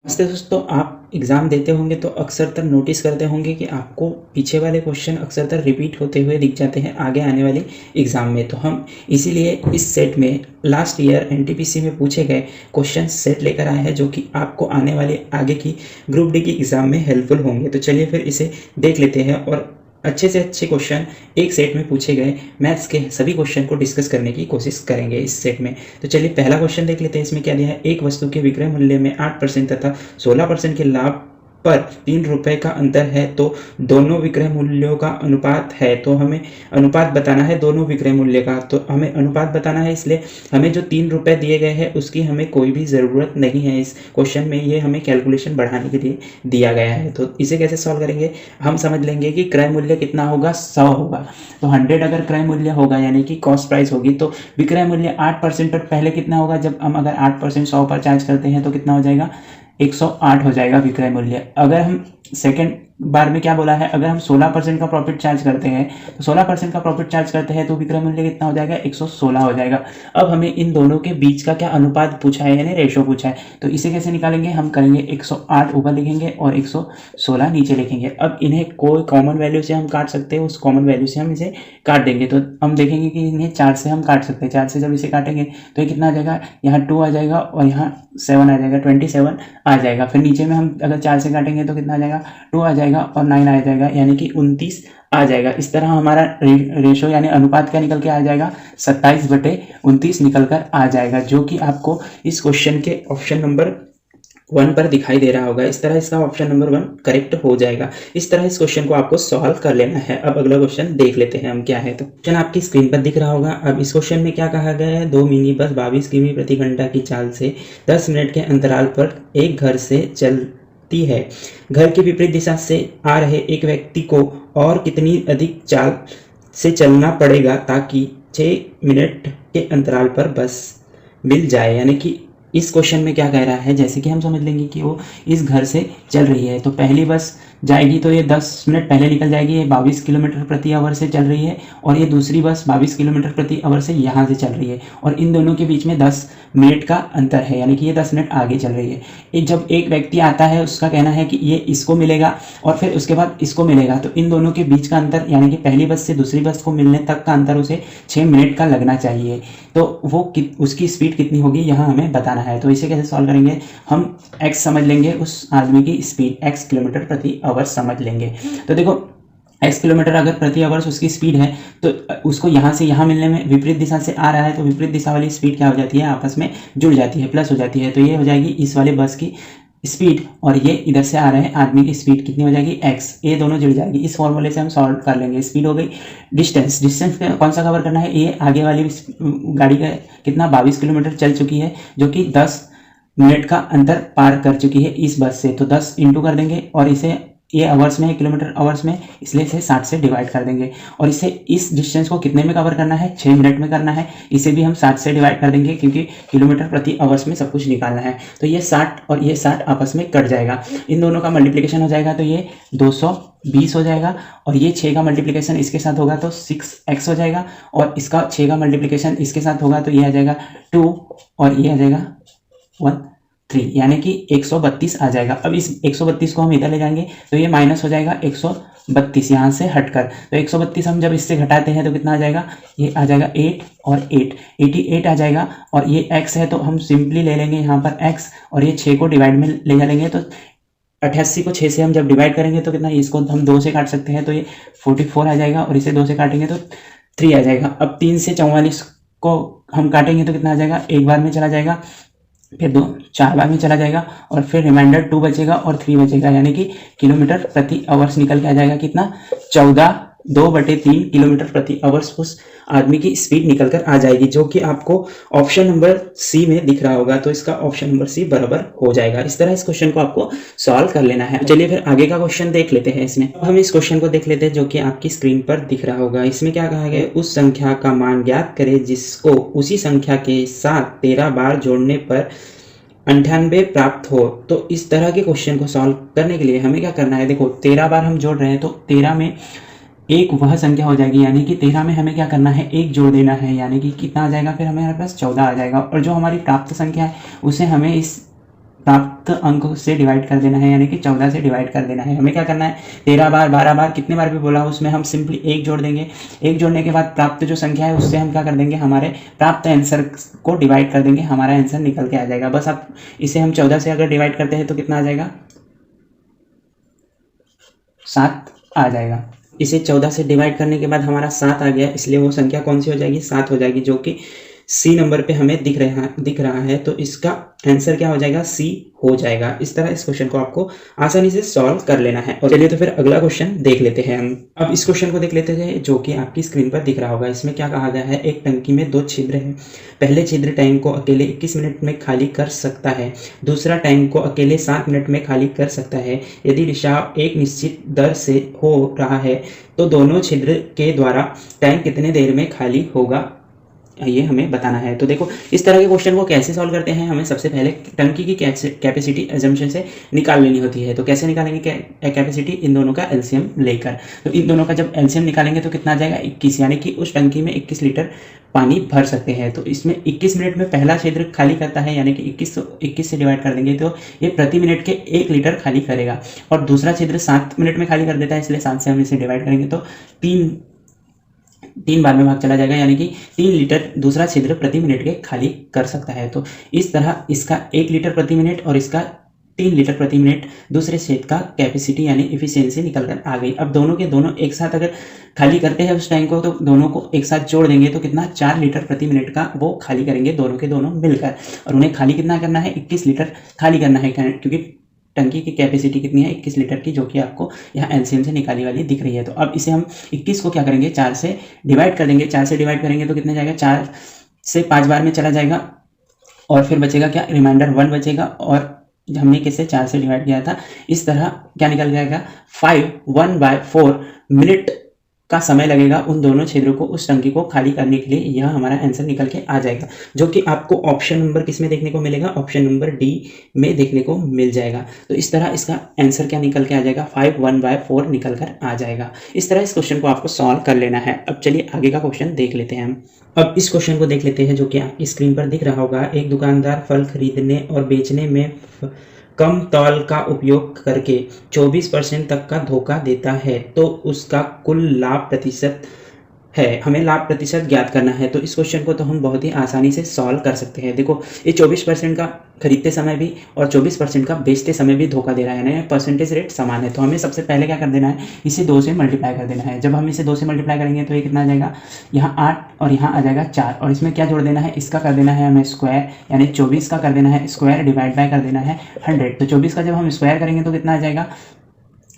नमस्ते दोस्तों, आप एग्ज़ाम देते होंगे तो अक्सरतर नोटिस करते होंगे कि आपको पीछे वाले क्वेश्चन अक्सरतर रिपीट होते हुए दिख जाते हैं आगे आने वाले एग्ज़ाम में। तो हम इसीलिए इस सेट में लास्ट ईयर एनटीपीसी में पूछे गए क्वेश्चन सेट लेकर आए हैं, जो कि आपको आने वाले आगे की ग्रुप डी की एग्ज़ाम में हेल्पफुल होंगे। तो चलिए फिर इसे देख लेते हैं और अच्छे से अच्छे क्वेश्चन एक सेट में पूछे गए मैथ्स के सभी क्वेश्चन को डिस्कस करने की कोशिश करेंगे इस सेट में। तो चलिए पहला क्वेश्चन देख लेते हैं। इसमें क्या दिया है, एक वस्तु के विक्रय मूल्य में 8% तथा 16% के लाभ पर 3 रुपये का अंतर है, तो दोनों विक्रय मूल्यों का अनुपात है। तो हमें अनुपात बताना है दोनों विक्रय मूल्य का, तो हमें अनुपात बताना है, इसलिए हमें जो 3 रुपये दिए गए हैं उसकी हमें कोई भी ज़रूरत नहीं है इस क्वेश्चन में। ये हमें कैलकुलेशन बढ़ाने के लिए दिया गया है। तो इसे कैसे सॉल्व करेंगे, हम समझ लेंगे कि क्रय मूल्य कितना होगा, 100 होगा। तो 100 अगर क्रय मूल्य होगा यानी कि कॉस्ट प्राइस होगी, तो विक्रय मूल्य 8% पर पहले कितना होगा, जब हम अगर 8% 100 पर चार्ज करते हैं तो कितना हो जाएगा, 108 हो जाएगा विक्रय मूल्य। अगर हम सेकंड बार में क्या बोला है, अगर हम 16% का प्रॉफिट चार्ज करते हैं तो 16% का प्रॉफिट चार्ज करते हैं तो विक्रय मूल्य कितना हो जाएगा, 116 हो जाएगा। अब हमें इन दोनों के बीच का क्या अनुपात पूछा है, यानी रेशो पूछा है। तो इसे कैसे निकालेंगे, हम करेंगे 108 ऊपर लिखेंगे और 116 नीचे लिखेंगे। अब इन्हें कोई कॉमन वैल्यू से हम काट सकते हैं, उस कॉमन वैल्यू से हम इसे काट देंगे। तो हम देखेंगे कि इन्हें 4 से हम काट सकते हैं। 4 से जब इसे काटेंगे तो ये कितना आ जाएगा, यहाँ 2 आ जाएगा और यहाँ 7 आ जाएगा, 27 आ जाएगा। फिर नीचे में हम अगर 4 से काटेंगे तो कितना आ जाएगा, 2 आ जाएगा और 9 आ जाएगा, यानी कि 29 आ जाएगा। इस तरह हमारा रेशो यानी अनुपात क्या निकल के आ जाएगा, 27/29 निकल कर आ जाएगा, जो कि आपको इस क्वेश्चन के ऑप्शन नंबर 1 पर दिखाई दे रहा होगा। इस तरह इसका ऑप्शन नंबर 1 करेक्ट हो जाएगा। इस तरह इस क्वेश्चन को आपको सॉल्व कर लेना है। अब अगला क्वेश्चन देख लेते हैं हम क्या है। तो क्वेश्चन आपकी स्क्रीन पर दिख रहा होगा। अब इस क्वेश्चन में क्या कहा गया है, 2 मिनी बस 22 किमी प्रति घंटा की चाल से 10 मिनट के अंतराल पर एक घर से चलती है। घर की विपरीत दिशा से आ रहे एक व्यक्ति को और कितनी अधिक चाल से चलना पड़ेगा ताकि 6 मिनट के अंतराल पर बस मिल जाए। यानी कि इस क्वेश्चन में क्या कह रहा है, जैसे कि हम समझ लेंगे कि वो इस घर से चल रही है, तो पहली बस जाएगी तो ये 10 मिनट पहले निकल जाएगी। ये 22 किलोमीटर प्रति आवर से चल रही है और ये दूसरी बस 22 किलोमीटर प्रति आवर से यहाँ से चल रही है और इन दोनों के बीच में 10 मिनट का अंतर है, यानी कि ये 10 मिनट आगे चल रही है। जब एक व्यक्ति आता है उसका कहना है कि ये इसको मिलेगा और फिर उसके बाद इसको मिलेगा, तो इन दोनों के बीच का अंतर यानी कि पहली बस से दूसरी बस को मिलने तक का अंतर उसे 6 मिनट का लगना चाहिए। तो वो उसकी स्पीड कितनी होगी यहाँ हमें बताना है। तो इसे कैसे सॉल्व करेंगे, हम x समझ लेंगे, उस आदमी की स्पीड x किलोमीटर प्रति आवर समझ लेंगे। तो देखो x किलोमीटर अगर प्रति आवर्स उसकी स्पीड है तो उसको यहाँ से यहाँ मिलने में विपरीत दिशा से आ रहा है, तो विपरीत दिशा वाली स्पीड क्या हो जाती है, आपस में जुड़ जाती है, प्लस हो जाती है। तो ये हो जाएगी इस वाले बस की स्पीड और ये इधर से आ रहे हैं आदमी की स्पीड कितनी हो जाएगी, x। ये दोनों जुड़ जाएगी। इस फॉर्मूले से हम सॉल्व कर लेंगे। स्पीड हो गई, डिस्टेंस कौन सा कवर करना है, ये आगे वाली गाड़ी का कितना 22 किलोमीटर चल चुकी है, जो कि 10 मिनट का अंतर पार कर चुकी है इस बस से। तो 10 इंटू कर देंगे और इसे, ये आवर्स में है, किलोमीटर आवर्स में, इसलिए इसे 60 से डिवाइड कर देंगे और इसे इस डिस्टेंस को कितने में कवर करना है, 6 मिनट में करना है। इसे भी हम 60 से डिवाइड कर देंगे क्योंकि किलोमीटर प्रति आवर्स में सब कुछ निकालना है। तो ये 60 और ये 60 आपस में कट जाएगा, इन दोनों का मल्टीप्लिकेशन हो जाएगा तो ये 220 हो जाएगा और ये 6 का मल्टीप्लिकेशन इसके साथ होगा तो 6x हो जाएगा और इसका 6 का मल्टीप्लिकेशन इसके साथ होगा तो ये आ जाएगा 2 और ये आ जाएगा 13, यानी कि 132 आ जाएगा। अब इस 132 को हम इधर ले जाएंगे तो ये माइनस हो जाएगा 132 यहाँ से हटकर। तो 132 हम जब इससे घटाते हैं तो कितना आ जाएगा, ये आ जाएगा 8 और 8 88 आ जाएगा और ये x है तो हम सिंपली ले लेंगे यहाँ पर x और ये 6 को डिवाइड में ले जाएंगे। तो 88 को 6 से हम जब डिवाइड करेंगे तो कितना, इसको हम 2 से काट सकते हैं तो ये 44 आ जाएगा और इसे 2 से काटेंगे तो 3 आ जाएगा। अब 3 से 44 को हम काटेंगे तो कितना आ जाएगा, एक बार में चला जाएगा, फिर 2 4 बार में चला जाएगा और फिर रिमाइंडर 2 बचेगा और 3 बचेगा, यानी कि किलोमीटर प्रति आवर्स निकल के आ जाएगा कितना, 2/3 किलोमीटर प्रति आवर्स उस आदमी की स्पीड निकल कर आ जाएगी, जो कि आपको ऑप्शन नंबर सी में दिख रहा होगा। तो इसका ऑप्शन नंबर सी बराबर हो जाएगा। इस तरह इस क्वेश्चन को आपको सॉल्व कर लेना है। चलिए फिर आगे का क्वेश्चन देख लेते हैं। इसमें अब हम इस क्वेश्चन को देख लेते हैं जो कि आपकी स्क्रीन पर दिख रहा होगा। इसमें क्या कहा गया है, उस संख्या का मान ज्ञात करें जिसको उसी संख्या के साथ 13 बार जोड़ने पर 98 प्राप्त हो। तो इस तरह के क्वेश्चन को सॉल्व करने के लिए हमें क्या करना है, देखो 13 बार हम जोड़ रहे हैं तो 13 में एक वह संख्या हो जाएगी, यानी कि 13 में हमें क्या करना है, एक जोड़ देना है, यानी कि कितना आ जाएगा, फिर हमारे पास 14 आ जाएगा और जो हमारी प्राप्त संख्या है उसे हमें इस प्राप्त अंक से डिवाइड कर देना है, यानी कि 14 से डिवाइड कर देना है। हमें क्या करना है, 13 बार 12 बार कितने बार भी बोला उसमें हम सिंपली 1 जोड़ देंगे। 1 जोड़ने के बाद प्राप्त जो संख्या है उससे हम क्या कर देंगे, हमारे प्राप्त आंसर को डिवाइड कर देंगे, हमारा आंसर निकल के आ जाएगा। बस अब इसे हम 14 से अगर डिवाइड करते हैं तो कितना आ जाएगा, 7 आ जाएगा। इसे 14 से डिवाइड करने के बाद हमारा 7 आ गया, इसलिए वो संख्या कौन सी हो जाएगी, 7 हो जाएगी, जो कि सी नंबर पे हमें दिख रहा है। तो इसका आंसर क्या हो जाएगा, सी हो जाएगा। इस तरह इस क्वेश्चन को आपको आसानी से सॉल्व कर लेना है। और चलिए तो फिर अगला क्वेश्चन देख लेते हैं हम। अब इस क्वेश्चन को देख लेते हैं जो कि आपकी स्क्रीन पर दिख रहा होगा। इसमें क्या कहा गया है, एक टंकी में 2 छिद्र हैं। पहले छिद्र टैंक को अकेले 21 मिनट में खाली कर सकता है, दूसरा टैंक को अकेले 7 मिनट में खाली कर सकता है। यदि रिसाव एक निश्चित दर से हो रहा है तो दोनों छिद्र के द्वारा टैंक कितने देर में खाली होगा, ये हमें बताना है। तो देखो इस तरह के क्वेश्चन को कैसे सॉल्व करते हैं, हमें सबसे पहले टंकी की कैपेसिटी अजम्पशन से निकाल लेनी होती है। तो कैसे निकालेंगे कैपेसिटी, इन दोनों का एलसीएम लेकर। तो इन दोनों का जब एलसीएम निकालेंगे तो कितना आ जाएगा, 21, यानी कि उस टंकी में 21 लीटर पानी भर सकते हैं। तो इसमें 21 मिनट में पहला छिद्र खाली करता है, यानी कि 21 से डिवाइड कर देंगे तो ये प्रति मिनट के 1 लीटर खाली करेगा। और दूसरा छिद्र 7 मिनट में खाली कर देता है, इसलिए 7 से हम इसे डिवाइड करेंगे तो 3 बार में भाग चला जाएगा, यानी कि 3 लीटर दूसरा छिद्र प्रति मिनट के खाली कर सकता है। तो इस तरह इसका 1 लीटर प्रति मिनट और इसका 3 लीटर प्रति मिनट दूसरे छेद का कैपेसिटी यानी इफिशियंसी निकल कर आ गई। अब दोनों के दोनों एक साथ अगर खाली करते हैं उस टैंक को, तो दोनों को एक साथ जोड़ देंगे तो कितना, 4 लीटर प्रति मिनट का वो खाली करेंगे दोनों के दोनों मिलकर। और उन्हें खाली कितना करना है, 21 लीटर खाली करना है, क्योंकि टंकी की कैपेसिटी कितनी है, 21 लीटर की, जो कि आपको यहाँ एलसीएम से निकाली वाली दिख रही है। तो अब इसे हम 21 को क्या करेंगे, 4 से डिवाइड कर देंगे। 4 से डिवाइड करेंगे तो कितने जाएगा, 4 से 5 बार में चला जाएगा और फिर बचेगा क्या, रिमाइंडर 1 बचेगा। और हमने किससे 4 से डिवाइड किया था, इस तरह क्या निकल जाएगा, 1/4 मिनट का समय लगेगा उन दोनों छिद्रों को उस टंकी को खाली करने के लिए। यह हमारा आंसर निकल के आ जाएगा, जो कि आपको ऑप्शन नंबर किस में देखने को मिलेगा, ऑप्शन नंबर डी में देखने को मिल जाएगा। तो इस तरह इसका आंसर क्या निकल के आ जाएगा, 1/4 निकल कर आ जाएगा। इस तरह इस क्वेश्चन को आपको सॉल्व कर लेना है। अब चलिए आगे का क्वेश्चन देख लेते हैं हम। अब इस क्वेश्चन को देख लेते हैं जो कि आपकी स्क्रीन पर दिख रहा होगा। एक दुकानदार फल खरीदने और बेचने में कम तौल का उपयोग करके 24% तक का धोखा देता है, तो उसका कुल लाभ प्रतिशत है। हमें लाभ प्रतिशत ज्ञात करना है। तो इस क्वेश्चन को तो हम बहुत ही आसानी से सॉल्व कर सकते हैं। देखो ये 24% का खरीदते समय भी और 24% का बेचते समय भी धोखा दे रहा है ना, परसेंटेज रेट समान है। तो हमें सबसे पहले क्या कर देना है, इसे 2 से मल्टीप्लाई कर देना है। जब हम इसे 2 से मल्टीप्लाई करेंगे तो ये कितना आ जाएगा, यहाँ 8 और यहाँ आ जाएगा 4। और इसमें क्या जोड़ देना है, इसका कर देना है हमें स्क्वायर, यानी 24 का कर देना है स्क्वायर, डिवाइड बाय कर देना है 100। तो 24 का जब हम स्क्वायर करेंगे तो कितना आ जाएगा,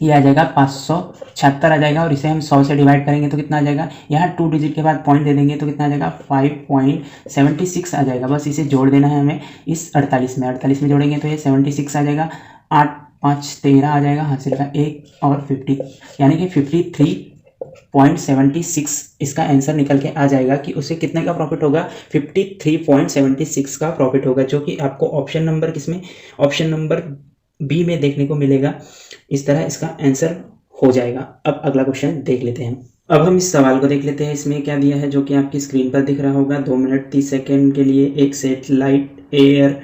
ये आ जाएगा 576 आ जाएगा। और इसे हम 100 से डिवाइड करेंगे तो कितना आ जाएगा, यहाँ 2 डिजिट के बाद पॉइंट दे देंगे तो कितना आ जाएगा, 5.76 आ जाएगा। बस इसे जोड़ देना है हमें इस 48 में जोड़ेंगे तो ये 76 आ जाएगा। 8 5 13 आ जाएगा, हासिल का 1 और 50, यानी कि 53.76 इसका आंसर निकल के आ जाएगा कि उसे कितने का प्रॉफिट होगा, 53.76 का प्रॉफिट होगा, जो कि आपको ऑप्शन नंबर किसमें, ऑप्शन नंबर बी में देखने को मिलेगा। इस तरह इसका आंसर हो जाएगा। अब अगला क्वेश्चन देख लेते हैं। अब हम इस सवाल को देख लेते हैं। इसमें क्या दिया है जो कि आपकी स्क्रीन पर दिख रहा होगा। 2 मिनट 30 सेकेंड के लिए एक सैटेलाइट एयर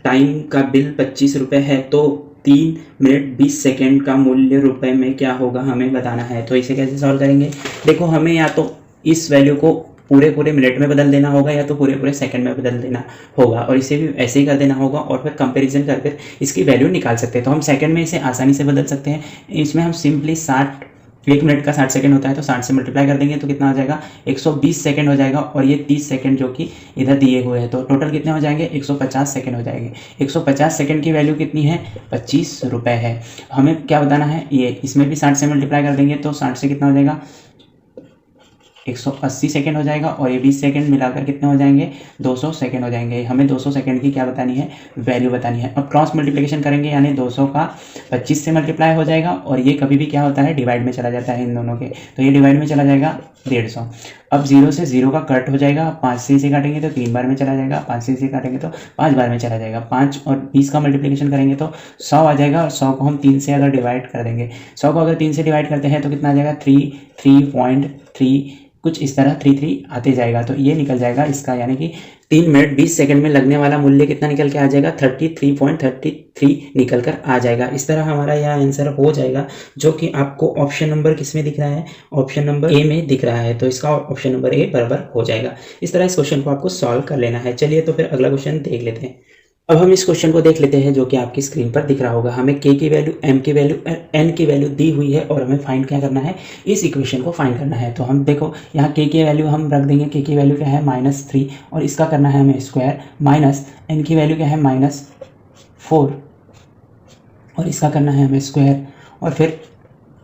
टाइम का बिल 25 रुपये है, तो 3 मिनट 20 सेकेंड का मूल्य रुपए में क्या होगा, हमें बताना है। तो इसे कैसे सॉल्व करेंगे, देखो हमें या तो इस वैल्यू को पूरे मिनट में बदल देना होगा या तो पूरे सेकंड में बदल देना होगा, और इसे भी ऐसे ही कर देना होगा और फिर कंपैरिजन करके इसकी वैल्यू निकाल सकते हैं। तो हम सेकंड में इसे आसानी से बदल सकते हैं। इसमें हम सिंपली 1 मिनट का 60 सेकंड होता है, तो 60 से मल्टीप्लाई कर देंगे तो कितना हो जाएगा, 120 सेकंड हो जाएगा। और ये 30 सेकंड जो कि इधर दिए हुए हैं, तो टोटल कितने हो जाएंगे, 150 सेकंड हो जाएंगे। 150 सेकंड की वैल्यू कितनी है, 25 रुपये है। हमें क्या बताना है, ये इसमें भी 60 से मल्टीप्लाई कर देंगे तो 60 से कितना हो जाएगा, 180 सेकंड हो जाएगा। और ये 20 सेकंड मिलाकर कितने हो जाएंगे, 200 सेकंड हो जाएंगे। हमें 200 सेकंड की क्या बतानी है, वैल्यू बतानी है। अब क्रॉस मल्टीप्लिकेशन करेंगे, यानी 200 का 25 से मल्टीप्लाई हो जाएगा, और ये कभी भी क्या होता है, डिवाइड में चला जाता है इन दोनों के, तो ये डिवाइड में चला जाएगा 150। अब 0 से 0 का कट हो जाएगा, 5 से इसे काटेंगे तो 3 बार में चला जाएगा, 5 से इसे काटेंगे तो 5 बार में चला जाएगा। 5 और 20 का मल्टीप्लिकेशन करेंगे तो 100 आ जाएगा, और 100 को हम 3 से अगर डिवाइड कर देंगे, 100 को अगर 3 से डिवाइड करते हैं तो कितना आ जाएगा, 3.3 कुछ इस तरह 33 आते जाएगा। तो ये निकल जाएगा इसका, यानी कि 3 मिनट 20 सेकंड में लगने वाला मूल्य कितना निकल के आ जाएगा, 33.33 निकल कर आ जाएगा। इस तरह हमारा यह आंसर हो जाएगा, जो कि आपको ऑप्शन नंबर किस में दिख रहा है, ऑप्शन नंबर ए में दिख रहा है। तो इसका ऑप्शन नंबर ए बराबर हो जाएगा। इस तरह इस क्वेश्चन को आपको सॉल्व कर लेना है। चलिए तो फिर अगला क्वेश्चन देख लेते हैं। अब हम इस क्वेश्चन को देख लेते हैं, जो कि आपकी स्क्रीन पर दिख रहा होगा। हमें k की वैल्यू, m की वैल्यू, n की वैल्यू दी हुई है और हमें फाइंड क्या करना है, इस इक्वेशन को फाइंड करना है। तो हम देखो यहाँ k की वैल्यू हम रख देंगे, k की वैल्यू क्या है -3 और इसका करना है हमें स्क्वायर, माइनस n की वैल्यू क्या है -4 और इसका करना है हमें स्क्वायर, और फिर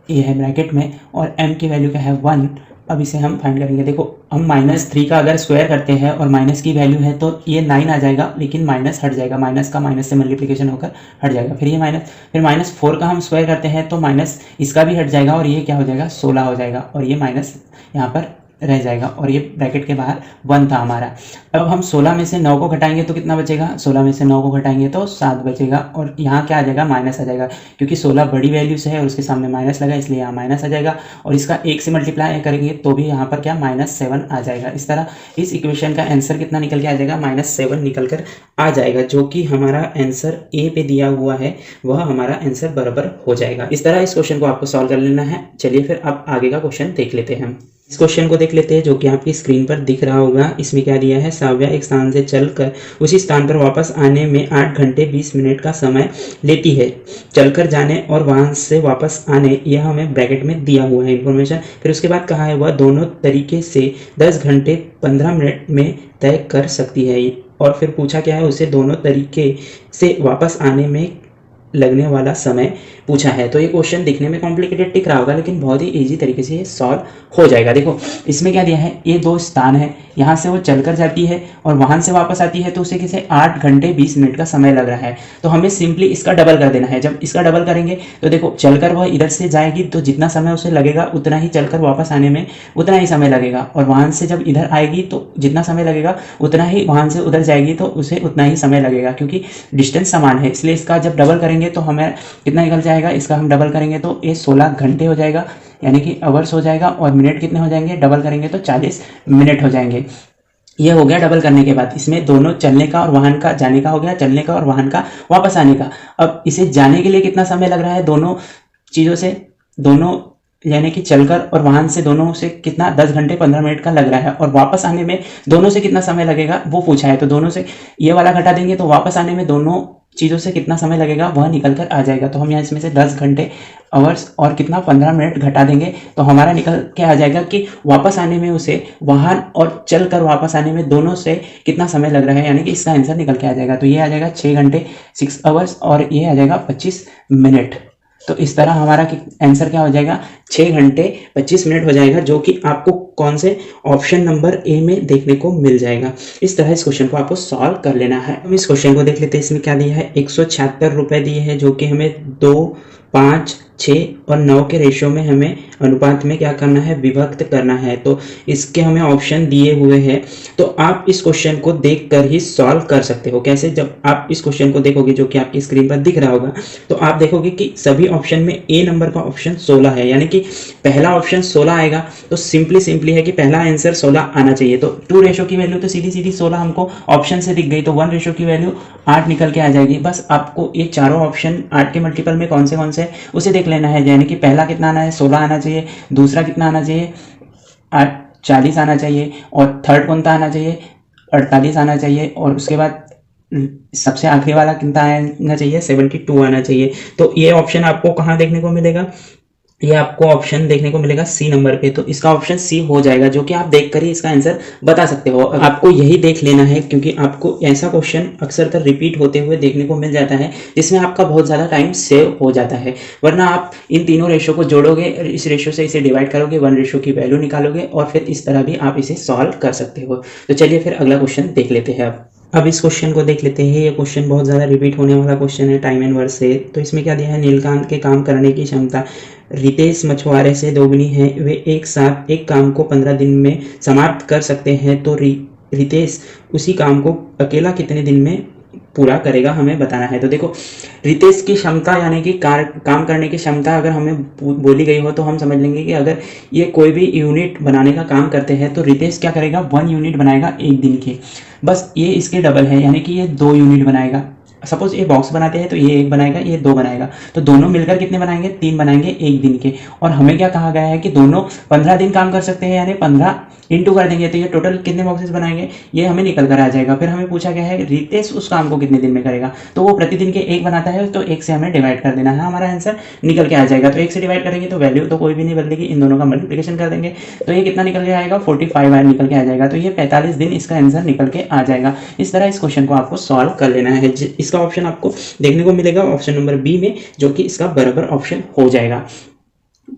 ये है ब्रैकेट में, और m की वैल्यू क्या है 1। अब इसे हम फाइंड करेंगे। देखो हम -3 का अगर स्क्वायर करते हैं और माइनस की वैल्यू है तो ये 9 आ जाएगा, लेकिन माइनस हट जाएगा, माइनस का माइनस से मल्टीप्लिकेशन होकर हट जाएगा। फिर ये माइनस, फिर -4 का हम स्क्वायर करते हैं तो माइनस इसका भी हट जाएगा और ये क्या हो जाएगा 16 हो जाएगा, और ये माइनस यहाँ पर रह जाएगा, और ये ब्रैकेट के बाहर 1 था हमारा। अब हम 16 में से 9 को घटाएंगे तो कितना बचेगा, 16 में से 9 को घटाएंगे तो 7 बचेगा, और यहाँ क्या आ जाएगा माइनस आ जाएगा, क्योंकि 16 बड़ी वैल्यू से है और उसके सामने माइनस लगा, इसलिए यहाँ माइनस आ जाएगा, और इसका 1 से मल्टीप्लाई करेंगे तो भी यहाँ पर क्या -7 आ जाएगा। इस तरह इस इक्वेशन का आंसर कितना निकल के आ जाएगा, -7 निकल कर आ जाएगा, जो कि हमारा आंसर ए पे दिया हुआ है, वह हमारा आंसर बराबर हो जाएगा। इस तरह इस क्वेश्चन को आपको सॉल्व कर लेना है। चलिए फिर अब आगे का क्वेश्चन देख लेते हैं। इस क्वेश्चन को देख लेते हैं, जो कि आपकी स्क्रीन पर दिख रहा होगा। इसमें क्या दिया है, साव्या एक स्थान से चलकर उसी स्थान पर वापस आने में 8 घंटे 20 मिनट का समय लेती है। चलकर जाने और वहां से वापस आने, यह हमें ब्रैकेट में दिया हुआ है इन्फॉर्मेशन। फिर उसके बाद कहा है वह दोनों तरीके से 10 घंटे 15 मिनट में तय कर सकती है, और फिर पूछा क्या है, उसे दोनों तरीके से वापस आने में लगने वाला समय पूछा है। तो ये क्वेश्चन दिखने में कॉम्प्लिकेटेड दिख रहा होगा, लेकिन बहुत ही इजी तरीके से ये सॉल्व हो जाएगा। देखो इसमें क्या दिया है, ये 2 स्थान है, यहाँ से वो चलकर जाती है और वहां से वापस आती है, तो उसे किसे 8 घंटे 20 मिनट का समय लग रहा है। तो हमें सिंपली इसका डबल कर देना है। जब इसका डबल करेंगे तो देखो चलकर वह इधर से जाएगी तो जितना समय उसे लगेगा उतना ही चलकर वापस आने में उतना ही समय लगेगा, और वहां से जब इधर आएगी तो जितना समय लगेगा उतना ही वहां से उधर जाएगी तो उसे उतना ही समय लगेगा, क्योंकि डिस्टेंस समान है। इसलिए इसका जब डबल करेंगे तो हमें कितना निकल जाएगा, इसका हम डबल करेंगे तो ये 16 घंटे हो जाएगा, यानी कि आवर्स हो जाएगा, और मिनट कितने हो जाएंगे, डबल करेंगे तो 40 मिनट हो जाएंगे। यह हो गया डबल करने के बाद। इसमें दोनों चलने का और वाहन का जाने का हो गया, चलने का और वाहन का वापस आने का। अब इसे जाने के लिए कितना समय लग रहा है, दोनों चीज़ों से, दोनों यानी कि चलकर और वाहन से दोनों से कितना 10 घंटे 15 मिनट का लग रहा है, और वापस आने में दोनों से कितना समय लगेगा वो पूछा है। तो दोनों से ये वाला घटा देंगे तो वापस आने में दोनों चीज़ों से कितना समय लगेगा वह निकल कर आ जाएगा। तो हम यहाँ इसमें से 10 घंटे आवर्स और कितना 15 मिनट घटा देंगे तो हमारा निकल के आ जाएगा कि वापस आने में उसे वाहन और चल कर वापस आने में दोनों से कितना समय लग रहा है, यानी कि इसका आंसर निकल के आ जाएगा। तो ये आ जाएगा 6 घंटे 6 आवर्स और ये आ जाएगा 25 मिनट। तो इस तरह हमारा आंसर क्या हो जाएगा, 6 घंटे 25 मिनट हो जाएगा, जो कि आपको कौन से ऑप्शन नंबर ए में देखने को मिल जाएगा। इस तरह इस क्वेश्चन को आपको सॉल्व कर लेना है। हम इस क्वेश्चन को देख लेते हैं। इसमें क्या दिया है, 176 रुपये दिए हैं, जो कि हमें 2, 5, 6 और 9 के रेशियो में हमें अनुपात में क्या करना है, विभक्त करना है। तो इसके हमें ऑप्शन दिए हुए हैं, तो आप इस क्वेश्चन को देखकर ही सॉल्व कर सकते हो। कैसे, जब आप इस क्वेश्चन को देखोगे, जो कि आपकी स्क्रीन पर दिख रहा होगा, तो आप देखोगे कि सभी ऑप्शन में ए नंबर का ऑप्शन 16 है, यानी कि पहला ऑप्शन 16 आएगा। तो सिंपली है कि पहला आंसर 16 आना चाहिए। तो 2 रेशो की वैल्यू तो सीधी 16 हमको ऑप्शन से दिख गई, तो 1 रेशो की वैल्यू 8 निकल के आ जाएगी। बस आपको ये चारों ऑप्शन 8 के मल्टीपल में कौन से उसे देख लेना है, यानी कि पहला कितना आना है, 16 आना चाहिए, दूसरा कितना आना चाहिए, 40 आना चाहिए, और थर्ड कौन सा आना चाहिए, 48 आना चाहिए, और उसके बाद सबसे आखिरी वाला कितना आना चाहिए, 72 आना चाहिए। तो ये ऑप्शन आपको कहाँ देखने को मिलेगा, ये आपको ऑप्शन देखने को मिलेगा सी नंबर पे। तो इसका ऑप्शन सी हो जाएगा, जो कि आप देखकर ही इसका आंसर बता सकते हो। आपको यही देख लेना है, क्योंकि आपको ऐसा क्वेश्चन अक्सर तर रिपीट होते हुए देखने को मिल जाता है, जिसमें आपका बहुत ज़्यादा टाइम सेव हो जाता है। वरना आप इन तीनों रेशो को जोड़ोगे, इस रेशो से इसे डिवाइड करोगे, 1 रेशो की वैल्यू निकालोगे, और फिर इस तरह भी आप इसे सॉल्व कर सकते हो। तो चलिए फिर अगला क्वेश्चन देख लेते हैं। अब इस क्वेश्चन को देख लेते हैं। ये क्वेश्चन बहुत ज़्यादा रिपीट होने वाला क्वेश्चन है टाइम एंड वर्क से। तो इसमें क्या दिया है, नीलकांत के काम करने की क्षमता रितेश मछुआरे से दोगुनी है। वे एक साथ एक काम को 15 दिन में समाप्त कर सकते हैं। तो रितेश उसी काम को अकेला कितने दिन में पूरा करेगा हमें बताना है। तो देखो रितेश की क्षमता यानी कि काम करने की क्षमता अगर हमें बोली गई हो तो हम समझ लेंगे कि अगर ये कोई भी यूनिट बनाने का काम करते हैं तो रितेश क्या करेगा 1 यूनिट बनाएगा एक दिन के, बस ये इसके डबल है यानी कि ये 2 यूनिट बनाएगा। सपोज ये बॉक्स बनाते हैं तो ये 1 बनाएगा ये 2 बनाएगा, तो दोनों मिलकर कितने बनाएंगे 3 बनाएंगे एक दिन के। और हमें क्या कहा गया है कि दोनों 15 दिन काम कर सकते हैं यानी 15 इंटू कर देंगे तो ये टोटल कितने बॉक्सेस बनाएंगे ये हमें निकल कर आ जाएगा। फिर हमें पूछा गया है रितेश उस काम को कितने दिन में करेगा, तो वो प्रतिदिन के 1 बनाता है तो 1 से हमें डिवाइड कर देना है, हमारा आंसर निकल के आ जाएगा। तो 1 से डिवाइड करेंगे तो वैल्यू तो कोई भी नहीं बदलेगी, इन दोनों का मल्टीप्लिकेशन कर देंगे तो ये कितना निकल के आएगा 45 निकल के आ जाएगा। तो ये 45 दिन इसका आंसर निकल के आ जाएगा। इस तरह इस क्वेश्चन को आपको सॉल्व कर लेना है। इसका ऑप्शन आपको देखने को मिलेगा ऑप्शन नंबर बी में, जो कि इसका बराबर ऑप्शन हो जाएगा।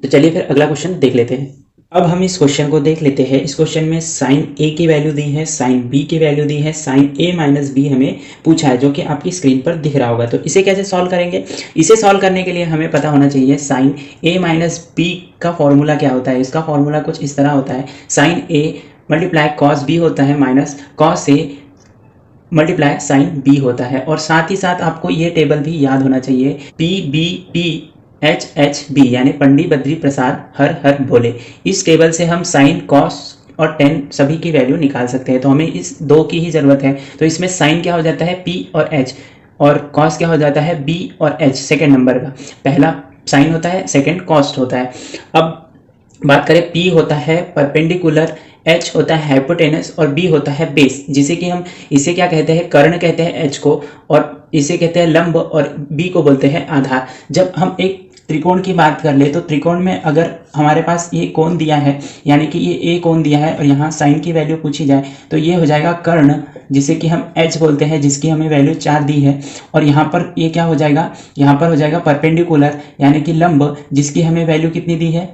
तो चलिए फिर अगला क्वेश्चन देख लेते हैं। अब हम इस क्वेश्चन को देख लेते हैं। इस क्वेश्चन में साइन ए की वैल्यू दी है, साइन बी की वैल्यू दी है, साइन ए माइनस बी हमें पूछा है जो कि आपकी स्क्रीन पर दिख रहा होगा। तो इसे कैसे सॉल्व करेंगे, इसे सॉल्व करने के लिए हमें पता होना चाहिए साइन ए माइनस बी का फॉर्मूला क्या होता है। इसका फॉर्मूला कुछ इस तरह होता है, sign A multiply cos B होता है minus cos A multiply sine B होता है। और साथ ही साथ आपको ये टेबल भी याद होना चाहिए, P B P H H B यानी पंडित बद्री प्रसाद हर हर बोले। इस टेबल से हम साइन कॉस और टेन सभी की वैल्यू निकाल सकते हैं। तो हमें इस 2 की ही जरूरत है। तो इसमें साइन क्या हो जाता है पी और एच, और कॉस क्या हो जाता है बी और एच। सेकेंड नंबर का पहला साइन होता है, सेकेंड कॉस्ट होता है। अब बात करें, पी होता है परपेंडिकुलर, एच होता है हाइपोटेनस और बी होता है बेस, जिसे कि हम इसे क्या कहते हैं कर्ण कहते हैं एच को, और इसे कहते हैं लंब और बी को बोलते हैं आधार। जब हम एक त्रिकोण की बात कर ले तो त्रिकोण में अगर हमारे पास ये कोण दिया है यानी कि ये ए कोण दिया है और यहाँ साइन की वैल्यू पूछी जाए तो ये हो जाएगा कर्ण, जिसे कि हम एच बोलते हैं, जिसकी हमें वैल्यू 4 दी है। और यहाँ पर ये क्या हो जाएगा, यहाँ पर हो जाएगा परपेंडिकुलर यानी कि लंब, जिसकी हमें वैल्यू कितनी दी है,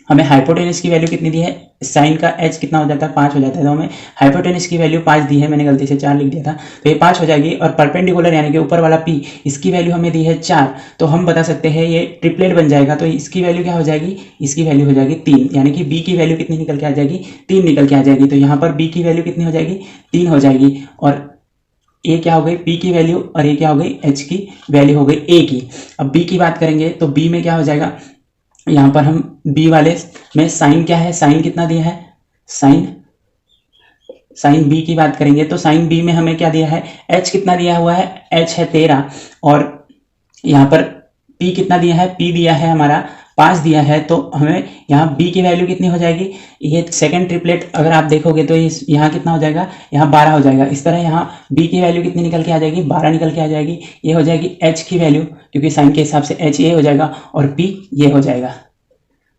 हमें हाइपोटेनस की वैल्यू कितनी दी है, साइन का एच कितना हो जाता है 5 हो जाता है, तो हमें हाइपोटेनस की वैल्यू 5 दी है, मैंने गलती से 4 लिख दिया था तो ये 5 हो जाएगी। और परपेंडिकुलर यानी कि ऊपर वाला पी, इसकी वैल्यू हमें दी है 4, तो हम बता सकते हैं ये ट्रिपलेट बन जाएगा। तो इसकी वैल्यू क्या हो जाएगी, इसकी वैल्यू हो जाएगी 3, यानी कि बी की वैल्यू कितनी निकल के आ जाएगी 3 निकल के आ जाएगी। तो यहाँ पर बी की वैल्यू कितनी हो जाएगी 3 हो जाएगी, और ए क्या हो गई पी की वैल्यू और ए क्या हो गई एच की वैल्यू हो गई ए की। अब बी की बात करेंगे तो बी में क्या हो जाएगा, यहाँ पर हम बी वाले में साइन क्या है, साइन कितना दिया है, साइन बी की बात करेंगे तो साइन बी में हमें क्या दिया है, एच कितना दिया हुआ है, एच है 13, और यहाँ पर पी कितना दिया है, पी दिया है हमारा 5 दिया है। तो हमें यहाँ बी की वैल्यू कितनी हो जाएगी, ये सेकंड ट्रिपलेट अगर आप देखोगे तो इस यहाँ कितना हो जाएगा, यहाँ 12 हो जाएगा। इस तरह यहाँ बी की वैल्यू कितनी निकल के आ जाएगी, 12 निकल के आ जाएगी। ये हो जाएगी एच की वैल्यू, क्योंकि साइन के हिसाब से एच ये हो जाएगा और पी ये हो जाएगा।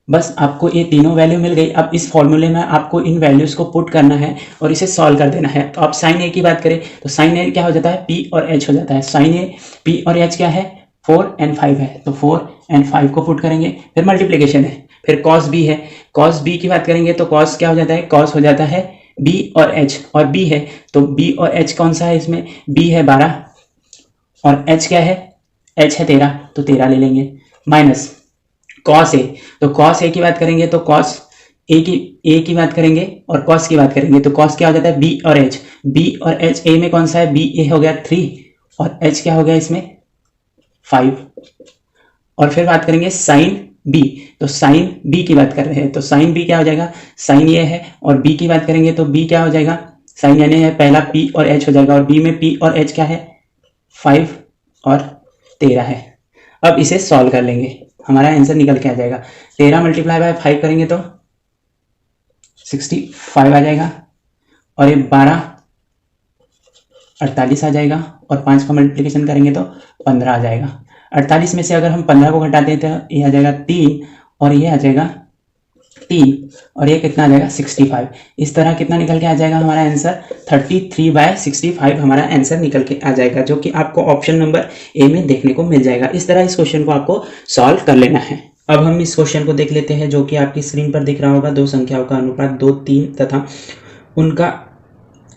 बस आपको ये तीनों वैल्यू मिल गई। अब इस फॉर्मूले में आपको इन वैल्यूज को पुट करना है और इसे सॉल्व कर देना है। तो अब साइन ए की बात करें तो साइन ए क्या हो जाता है, पी और एच हो जाता है। साइन ए पी और एच क्या है 4 और 5 है, तो 4 और 5 को पुट करेंगे, फिर मल्टीप्लिकेशन है, फिर कॉस बी है। कॉस बी की बात करेंगे तो कॉस क्या हो जाता है, कॉस हो जाता है बी और एच, और बी है तो बी और एच कौन सा है, इसमें बी है 12 और एच क्या है, एच है 13, तो 13 ले लेंगे, माइनस कॉस ए। तो कॉस ए की बात करेंगे तो कॉस ए की बात करेंगे और कॉस की बात करेंगे तो कॉस क्या हो जाता है बी और एच, बी और एच, ए में कौन सा है बी, ए हो गया 3 और एच क्या हो गया इसमें 5। और फिर बात करेंगे साइन बी, तो साइन बी की बात कर रहे हैं तो साइन बी क्या हो जाएगा, साइन ये है, और बी की बात करेंगे तो बी क्या हो जाएगा, साइन यानी है पहला पी और एच हो जाएगा, और बी में पी और एच क्या है 5 और 13 है। अब इसे सॉल्व कर लेंगे, हमारा आंसर निकल के आ जाएगा। 13 मल्टीप्लाई बाय 5 करेंगे तो 65 आ जाएगा, और ये 12 48 आ जाएगा, और 5 का मल्टीप्लिकेशन करेंगे तो 15 आ जाएगा। 48 में से अगर हम 15 को घटाते हैं तो ये आ जाएगा 3 और ये आ जाएगा 3 और ये कितना आ जाएगा 65। इस तरह कितना निकल के आ जाएगा हमारा आंसर 33/65 हमारा आंसर निकल के आ जाएगा, जो कि आपको ऑप्शन नंबर ए में देखने को मिल जाएगा। इस तरह इस क्वेश्चन को आपको सॉल्व कर लेना है। अब हम इस क्वेश्चन को देख लेते हैं, जो कि आपकी स्क्रीन पर दिख रहा होगा। दो संख्याओं का अनुपात 2, 3 तथा उनका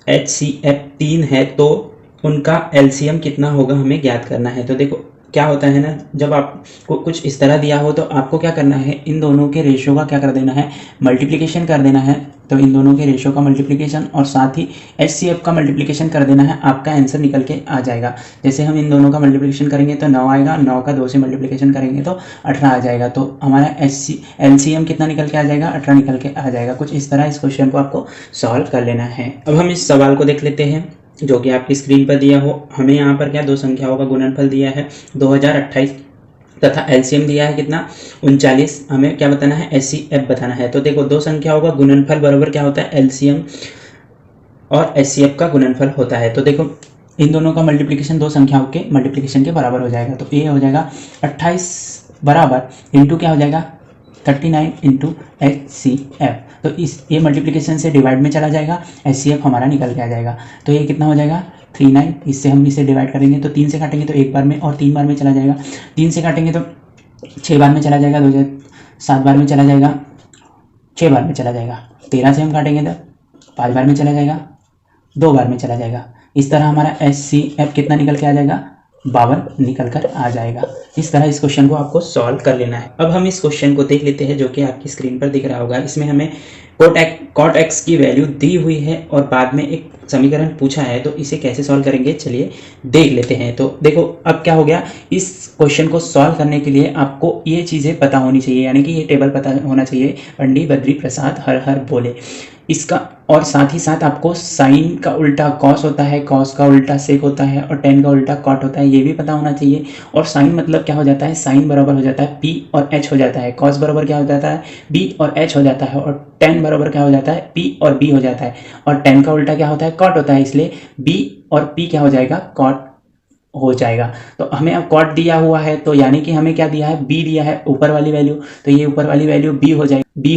HCF 3 है, तो उनका LCM कितना होगा हमें ज्ञात करना है। तो देखो क्या होता है ना, जब आपको कुछ इस तरह दिया हो तो आपको क्या करना है, इन दोनों के रेशियो का क्या कर देना है, मल्टीप्लिकेशन कर देना है। तो इन दोनों के रेशियो का मल्टीप्लिकेशन और साथ ही HCF का मल्टीप्लिकेशन कर देना है, आपका आंसर निकल के आ जाएगा। जैसे हम इन दोनों का मल्टीप्लिकेशन करेंगे तो 9 आएगा, 9 का 2 से मल्टीप्लिकेशन करेंगे तो 18 आ जाएगा। तो हमारा LCM कितना निकल के आ जाएगा, 18 निकल के आ जाएगा। कुछ इस तरह इस क्वेश्चन को आपको सॉल्व कर लेना है। अब हम इस सवाल को देख लेते हैं जो कि आपकी स्क्रीन पर दिया हो। हमें यहाँ पर क्या दो संख्याओं का गुणनफल दिया है 2028 तथा एलसीएम दिया है कितना 39। हमें क्या बताना है, HCF बताना है। तो देखो दो संख्याओं का गुणनफल बराबर क्या होता है, एलसीएम और HCF का गुणनफल होता है। तो देखो इन दोनों का मल्टीप्लिकेशन दो संख्याओं के मल्टीप्लिकेशन के बराबर हो जाएगा। तो ये हो जाएगा 28 बराबर इंटू क्या हो जाएगा 39 इंटू HCF। तो इस ये मल्टीप्लिकेशन से डिवाइड में चला जाएगा, HCF हमारा निकल के आ जाएगा। तो ये कितना हो जाएगा 39, इससे हम इसे डिवाइड करेंगे तो 3 से काटेंगे तो एक बार में और 3 बार में चला जाएगा। 3 से काटेंगे तो 6 बार में चला जाएगा, 7 बार में चला जाएगा, 6 बार में चला जाएगा। 13 से हम काटेंगे तो 5 बार में चला जाएगा, 2 बार में चला जाएगा। इस तरह हमारा HCF कितना निकल के आ जाएगा 52 निकल कर आ जाएगा। इस तरह इस क्वेश्चन को आपको सॉल्व कर लेना है। अब हम इस क्वेश्चन को देख लेते हैं जो कि आपकी स्क्रीन पर दिख रहा होगा। इसमें हमें cot x की वैल्यू दी हुई है और बाद में एक समीकरण पूछा है, तो इसे कैसे सॉल्व करेंगे चलिए देख लेते हैं। तो देखो अब क्या हो गया, इस क्वेश्चन को सॉल्व करने के लिए आपको ये चीज़ें पता होनी चाहिए, यानी कि ये टेबल पता होना चाहिए, पंडी बद्री प्रसाद हर हर बोले इसका। और साथ ही साथ आपको साइन का उल्टा कॉस होता है, कॉस का उल्टा सेक होता है और टेन का उल्टा कॉट होता है, ये भी पता होना चाहिए। और साइन मतलब क्या हो जाता है, साइन बराबर हो जाता है P और H हो जाता है, कॉस बराबर क्या हो जाता है B और H हो जाता है, और टेन बराबर क्या हो जाता है P और B हो जाता है, और टेन का उल्टा क्या होता है कॉट होता है, इसलिए B और P क्या हो जाएगा कॉट हो जाएगा। तो हमें अब कॉट दिया हुआ है, तो यानी कि हमें क्या दिया है B दिया है ऊपर वाली वैल्यू, तो ये ऊपर वाली वैल्यू B हो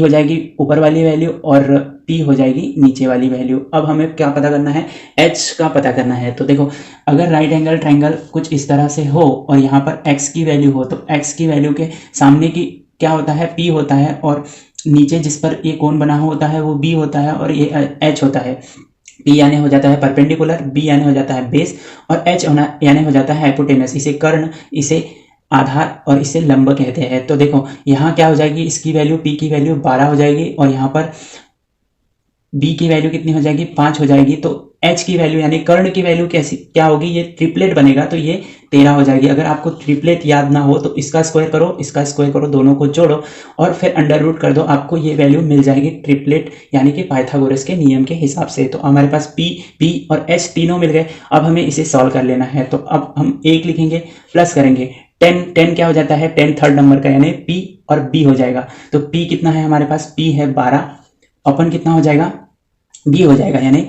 जाएगी ऊपर वाली वैल्यू और P हो जाएगी नीचे वाली वैल्यू। अब हमें क्या पता करना है, H का पता करना है। तो देखो अगर राइट एंगल ट्रायंगल कुछ इस तरह से हो और यहाँ पर X की वैल्यू हो, तो X की वैल्यू के सामने की क्या होता है P होता है, और नीचे जिस पर ये कोण बना होता है वो B होता है, और ये H होता है। P यानी हो जाता है परपेंडिकुलर, B यानी हो जाता है बेस, और H यानी हो जाता है हाइपोटेनस। इसे कर्ण, इसे आधार और इसे लंब कहते हैं। तो देखो यहाँ क्या हो जाएगी, इसकी वैल्यू P की वैल्यू 12 हो जाएगी, और यहाँ पर B की वैल्यू कितनी हो जाएगी 5 हो जाएगी। तो H की वैल्यू यानी कर्ण की वैल्यू कैसी क्या होगी, ये ट्रिपलेट बनेगा, तो ये 13 हो जाएगी। अगर आपको ट्रिपलेट याद ना हो तो इसका स्क्वायर करो, इसका स्क्वायर करो, दोनों को जोड़ो और फिर अंडर रूट कर दो, आपको ये वैल्यू मिल जाएगी ट्रिपलेट यानी कि पाइथागोरस के नियम के हिसाब से। तो हमारे पास P और H तीनों मिल गए। अब हमें इसे सॉल्व कर लेना है। तो अब हम 1 लिखेंगे, प्लस करेंगे 10 क्या हो जाता है 10 थर्ड नंबर का, यानी P और B हो जाएगा। तो P कितना है हमारे पास, P है 12 अपन कितना हो जाएगा B हो जाएगा, यानी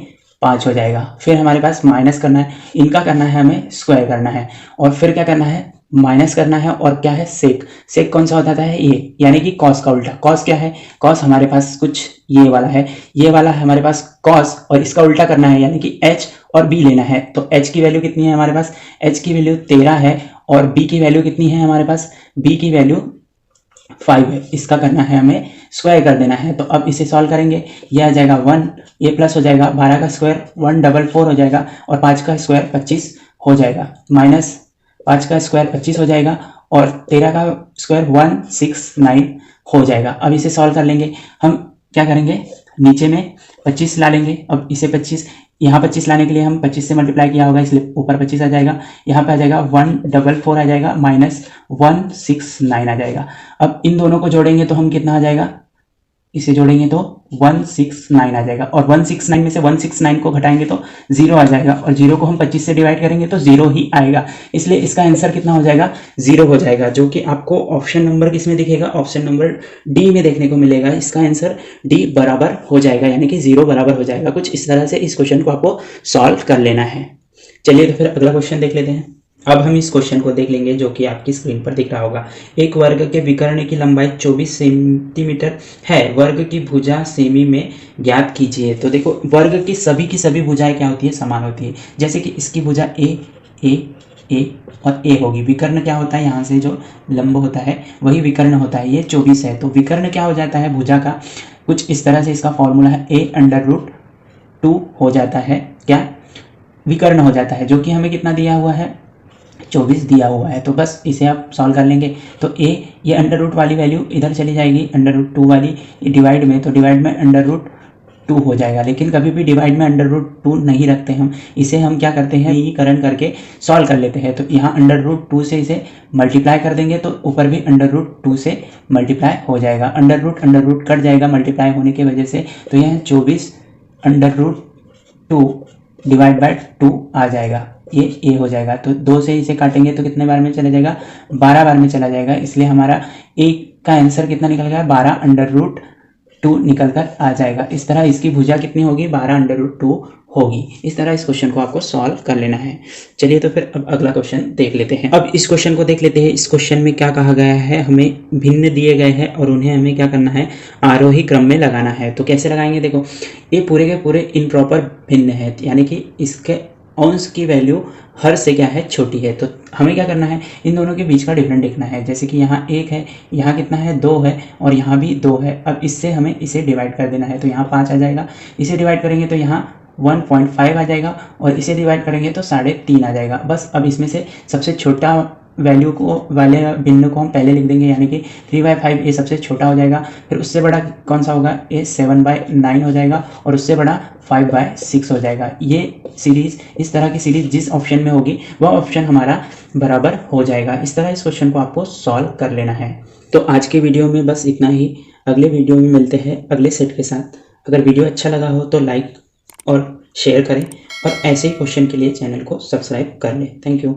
5 हो जाएगा। फिर हमारे पास माइनस करना है, इनका करना है हमें स्क्वायर करना है, और फिर क्या करना है माइनस करना है, और क्या है सेक कौन सा होता है ये, यानी कि कॉस का उल्टा। कॉस क्या है, कॉस हमारे पास कुछ ये वाला है, ये वाला है हमारे पास कॉस, और इसका उल्टा करना है यानी कि H और B लेना है। तो H की वैल्यू कितनी है हमारे पास, H की वैल्यू 13 है, और B की वैल्यू कितनी है हमारे पास, B की वैल्यू 5 है। इसका करना है हमें स्क्वायर कर देना है। तो अब इसे सॉल्व करेंगे, ये आ जाएगा 1, ये प्लस हो जाएगा 12 का स्क्वायर 144 हो जाएगा, और 5 का स्क्वायर 25 हो जाएगा, माइनस 5 का स्क्वायर 25 हो जाएगा, और 13 का स्क्वायर 169 हो जाएगा। अब इसे सॉल्व कर लेंगे, हम क्या करेंगे नीचे में 25 ला लेंगे। अब इसे 25 यहाँ 25 लाने के लिए हम 25 से मल्टीप्लाई किया होगा, इसलिए ऊपर 25 आ जाएगा, यहाँ पे आ जाएगा 144 आ जाएगा, माइनस 169 आ जाएगा। अब इन दोनों को जोड़ेंगे तो हम कितना आ जाएगा, इसे जोड़ेंगे तो 169 आ जाएगा, और 169 में से 169 को घटाएंगे तो 0 आ जाएगा, और 0 को हम 25 से डिवाइड करेंगे तो 0 ही आएगा। इसलिए इसका आंसर कितना हो जाएगा 0 हो जाएगा, जो कि आपको ऑप्शन नंबर किस में दिखेगा, ऑप्शन नंबर डी में देखने को मिलेगा। इसका आंसर डी बराबर हो जाएगा, यानी कि 0 बराबर हो जाएगा। कुछ इस तरह से इस क्वेश्चन को आपको सॉल्व कर लेना है। चलिए तो फिर अगला क्वेश्चन देख लेते हैं। अब हम इस क्वेश्चन को देख लेंगे जो कि आपकी स्क्रीन पर दिख रहा होगा। एक वर्ग के विकर्ण की लंबाई 24 सेंटीमीटर है, वर्ग की भुजा सेमी में ज्ञात कीजिए। तो देखो वर्ग की सभी भुजाएं क्या होती है, समान होती है। जैसे कि इसकी भुजा ए और ए होगी। विकर्ण क्या होता है, यहाँ से जो लंब होता है वही विकर्ण होता है। ये 24 है, तो विकर्ण क्या हो जाता है भुजा का, कुछ इस तरह से इसका फॉर्मूला है a√2 हो जाता है, क्या विकर्ण हो जाता है, जो कि हमें कितना दिया हुआ है 24 दिया हुआ है। तो बस इसे आप सॉल्व कर लेंगे। तो ये अंडर रूट वाली वैल्यू इधर चली जाएगी, अंडर रूट 2 वाली डिवाइड में, तो डिवाइड में अंडर रूट 2 हो जाएगा। लेकिन कभी भी डिवाइड में अंडर रूट 2 नहीं रखते हम, इसे हम क्या करते हैं, एकीकरण करके सॉल्व कर लेते हैं। तो यहाँ अंडर रूट 2 से इसे मल्टीप्लाई कर देंगे तो ऊपर भी अंडर रूट 2 से मल्टीप्लाई हो जाएगा। अंडर रूट कट जाएगा मल्टीप्लाई होने की वजह से, तो यह 24 अंडर रूट 2 डिवाइड बाय 2 आ जाएगा, ये ए हो जाएगा। तो 2 से इसे काटेंगे तो कितने बार में चला जाएगा, 12 बार में चला जाएगा। इसलिए हमारा ए का आंसर कितना निकल गया, 12 अंडर रूट 2 निकल कर आ जाएगा। इस तरह इसकी भुजा कितनी होगी, 12 अंडर रूट 2 होगी। इस तरह इस क्वेश्चन को आपको सॉल्व कर लेना है। चलिए तो फिर अब अगला क्वेश्चन देख लेते हैं। अब इस क्वेश्चन को देख लेते हैं। इस क्वेश्चन में क्या कहा गया है, हमें भिन्न दिए गए हैं और उन्हें हमें क्या करना है, आरोही क्रम में लगाना है। तो कैसे लगाएंगे, देखो ये पूरे के पूरे इम्प्रॉपर भिन्न है, यानी कि इसके अंश की वैल्यू हर से क्या है, छोटी है। तो हमें क्या करना है, इन दोनों के बीच का डिफरेंस देखना है। जैसे कि यहाँ 1 है, यहाँ कितना है, 2 है, और यहाँ भी 2 है। अब इससे हमें इसे डिवाइड कर देना है, तो यहाँ 5 आ जाएगा। इसे डिवाइड करेंगे तो यहाँ 1.5 आ जाएगा, और इसे डिवाइड करेंगे तो 3.5 आ जाएगा। बस अब इसमें से सबसे छोटा वैल्यू को वाले भिन्न को हम पहले लिख देंगे, यानी कि 3/5 ये सबसे छोटा हो जाएगा। फिर उससे बड़ा कौन सा होगा, ये 7/9 हो जाएगा, और उससे बड़ा 5/6 हो जाएगा। ये सीरीज, इस तरह की सीरीज जिस ऑप्शन में होगी वह ऑप्शन हमारा बराबर हो जाएगा। इस तरह इस क्वेश्चन को आपको सॉल्व कर लेना है। तो आज के वीडियो में बस इतना ही। अगले वीडियो में मिलते हैं अगले सेट के साथ। अगर वीडियो अच्छा लगा हो तो लाइक और शेयर करें, और ऐसे ही क्वेश्चन के लिए चैनल को सब्सक्राइब कर लें। Thank you.